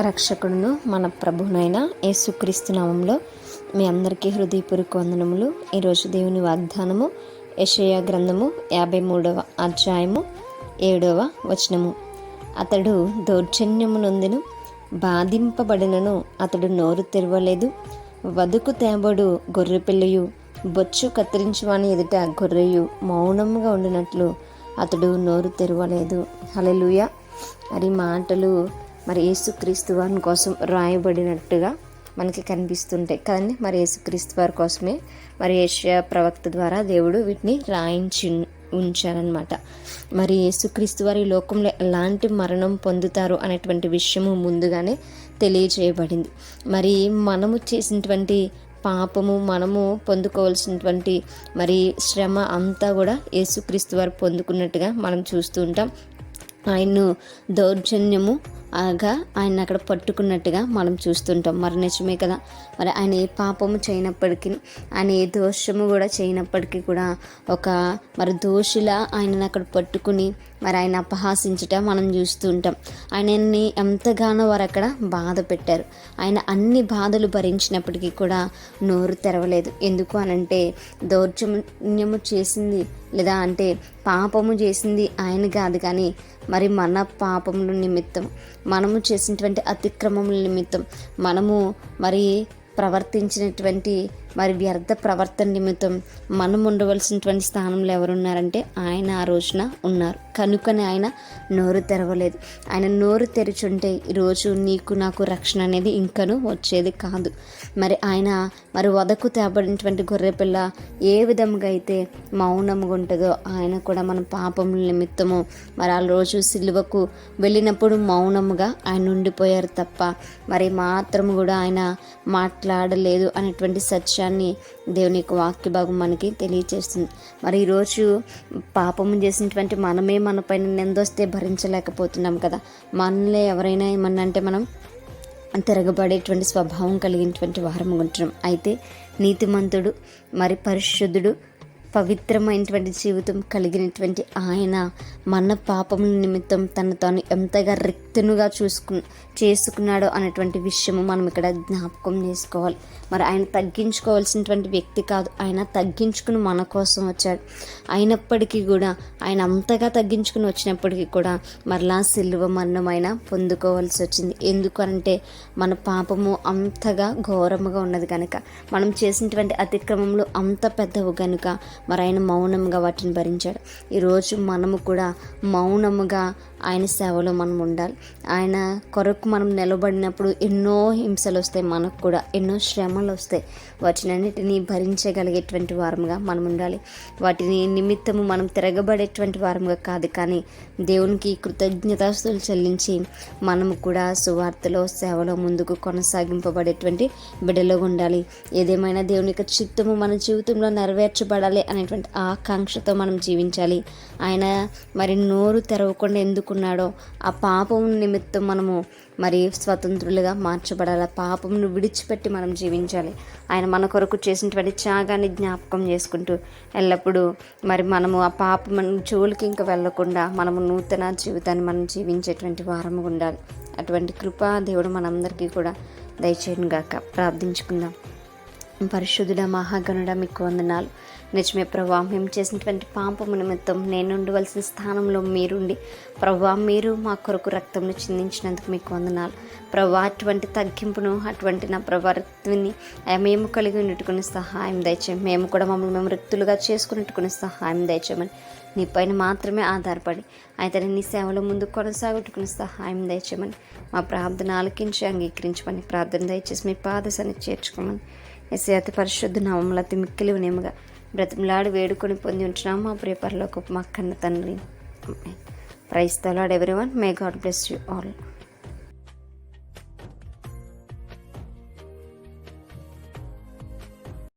రక్షకుడును మన ప్రభునైన యేసుక్రీస్తు నామంలో మీ అందరికీ హృదయపూర్వక వందనములు. ఈరోజు దేవుని వాగ్దానము యెషయా గ్రంథము 53వ అధ్యాయము 7వ వచనము. అతడు దౌర్జన్యము నొందెను, బాధింపబడినను అతడు నోరు తెరవలేదు. వధుకు తేబడు గొర్రెపిల్లయు బొచ్చు కత్తిరించువాని ఎదుట గొర్రెయు మౌనముగా ఉండినట్లు అతడు నోరు తెరవలేదు. హల్లెలూయా. మరి మాటలు యేసుక్రీస్తు వారి కోసం రాయబడినట్టుగా మనకి కనిపిస్తుంటాయి కదండి. యేసుక్రీస్తు వారి కోసమే యెషయా ప్రవక్త ద్వారా దేవుడు వీటిని రాయించి ఉంచారనమాట. యేసుక్రీస్తు వారి లోకంలో ఎలాంటి మరణం పొందుతారు అనేటువంటి విషయము ముందుగానే తెలియజేయబడింది. మనము చేసినటువంటి పాపము, మనము పొందుకోవాల్సినటువంటి శ్రమ అంతా కూడా యేసుక్రీస్తు వారు పొందుకున్నట్టుగా మనం చూస్తూ ఉంటాం. ఆయన్ను దౌర్జన్యము ఆయన అక్కడ పట్టుకున్నట్టుగా మనం చూస్తుంటాం. నిజమే కదా. ఆయన ఏ పాపము చేయనప్పటికీ, ఆయన ఏ దోషము కూడా చేయనప్పటికీ కూడా ఒక దోషిలా ఆయనను అక్కడ పట్టుకుని ఆయన అపహాసించుట మనం చూస్తూ ఉంటాం. ఆయనని ఎంతగానో వారు అక్కడ బాధ పెట్టారు. ఆయన అన్ని బాధలు భరించినప్పటికీ కూడా నోరు తెరవలేదు. ఎందుకు అనంటే దౌర్జన్యము చేసింది లేదా అంటే పాపము చేసింది ఆయన కాదు, కానీ మన పాపముల నిమిత్తం, మనము చేసినటువంటి అతిక్రమముల నిమిత్తం, మనము ప్రవర్తించినటువంటి వ్యర్థ ప్రవర్తన నిమిత్తం మనం ఉండవలసినటువంటి స్థానంలో ఎవరున్నారంటే ఆయన ఆ రోజున ఉన్నారు. కనుకనే ఆయన నోరు తెరవలేదు. ఆయన నోరు తెరిచుంటే ఈరోజు నీకు నాకు రక్షణ అనేది ఇంకనూ వచ్చేది కాదు. ఆయన వదకు తేబడినటువంటి గొర్రెపిల్ల ఏ విధంగా అయితే మౌనంగా ఉంటుందో ఆయన కూడా మన పాపముల నిమిత్తము ఆ రోజు సిలువకు వెళ్ళినప్పుడు మౌనముగా ఆయన ఉండిపోయారు తప్ప మాత్రము కూడా ఆయన మాట్లాడలేదు అనేటువంటి సత్యాన్ని దేవుని యొక్క వాక్య భాగం మనకి తెలియజేస్తుంది. ఈరోజు పాపము చేసినటువంటి మనమే మన పైన నిందొస్తే భరించలేకపోతున్నాం కదా. మనలో ఎవరైనా ఏమన్నా అంటే మనం తిరగబడేటువంటి స్వభావం కలిగినటువంటి వారము ఉంటున్నాం. అయితే నీతిమంతుడు పరిశుద్ధుడు పవిత్రమైనటువంటి జీవితం కలిగినటువంటి ఆయన మన పాపముల నిమిత్తం తను తాను ఎంతగా రిక్తునుగా చేసుకున్నాడో అనేటువంటి విషయము మనం ఇక్కడ జ్ఞాపకం చేసుకోవాలి. ఆయన తగ్గించుకోవాల్సినటువంటి వ్యక్తి కాదు. ఆయన తగ్గించుకుని మన కోసం వచ్చాడు. అయినప్పటికీ కూడా ఆయన అంతగా తగ్గించుకుని వచ్చినప్పటికీ కూడా సిలువ మరణం ఆయన పొందుకోవాల్సి వచ్చింది. ఎందుకంటే మన పాపము అంతగా ఘోరముగా ఉన్నది కనుక, మనం చేసినటువంటి అతిక్రమములు అంత పెద్దవి కనుక ఆయన మౌనముగా వాటిని భరించాడు. ఈరోజు మనము కూడా మౌనముగా ఆయన సేవలో మనం ఉండాలి. ఆయన కొరకు మనం నిలబడినప్పుడు ఎన్నో హింసలు వస్తాయి, మనకు కూడా ఎన్నో శ్రమలు వస్తాయి. వాటినన్నిటినీ భరించగలిగేటువంటి వారముగా మనం ఉండాలి. వాటిని నిమిత్తము మనం తిరగబడేటువంటి వారముగా కాదు, కానీ దేవునికి కృతజ్ఞతాస్తులు చెల్లించి మనము కూడా సువార్తలో సేవలో ముందుకు కొనసాగింపబడేటువంటి బిడ్డలుగా ఉండాలి. ఏదేమైనా దేవుని యొక్క చిత్తము మన జీవితంలో నెరవేర్చబడాలి అనేటువంటి ఆకాంక్షతో మనం జీవించాలి. ఆయన నోరు తెరవకుండా ఎందుకున్నాడో ఆ పాపం నిమిత్తం మనము స్వతంత్రులుగా మార్చబడాలి. పాపమును విడిచిపెట్టి మనం జీవించాలి. ఆయన మన కొరకు చేసినటువంటి త్యాగాన్ని జ్ఞాపకం చేసుకుంటూ ఎల్లప్పుడూ మనము ఆ పాపం జోలికి ఇంకా వెళ్లకుండా మనము నూతన జీవితాన్ని మనం జీవించేటువంటి వారము ఉండాలి. అటువంటి కృప దేవుడు మనందరికీ కూడా దయచేయను గాక. ప్రార్థించుకుందాం. పరిశుద్ధుడ మహాగణుడ మీకు వందనాలు. నిజమే ప్రభువా, మేము చేసినటువంటి పాపము నిమిత్తం నేను ఉండవలసిన స్థానంలో మీరుండి ప్రభువా మీరు మా కొరకు రక్తంను చిందించినందుకు మీకు వందనాలు ప్రభువా. అటువంటి తగ్గింపును, అటువంటి నా ప్రవర్తిని మేము కలిగి ఉన్నట్టుకునే సహాయం దయచేయమని, మేము కూడా మమ్మల్ని మేము రిక్తులుగా చేసుకున్నట్టుకునే సహాయం దయచేయమని, నీ పైన మాత్రమే ఆధారపడి అయితే నీ సేవలో ముందు కొనసాగుట్టుకునే సహాయం దయచేయమని, మా ప్రార్థన ఆలకించి అంగీకరించమని ప్రార్థన దయచేసి మీ పాదశాన్ని చేర్చుకోమని యేసయ్య అతి పరిశుద్ధ నామములో అతి మిక్కిలి వినయముగా బ్రతిమలాడి వేడుకొని పొంది ఉంటున్నాము మా ప్రియ పరలోకపు మా కన్న తండ్రి. Praise the Lord everyone. May God bless you all.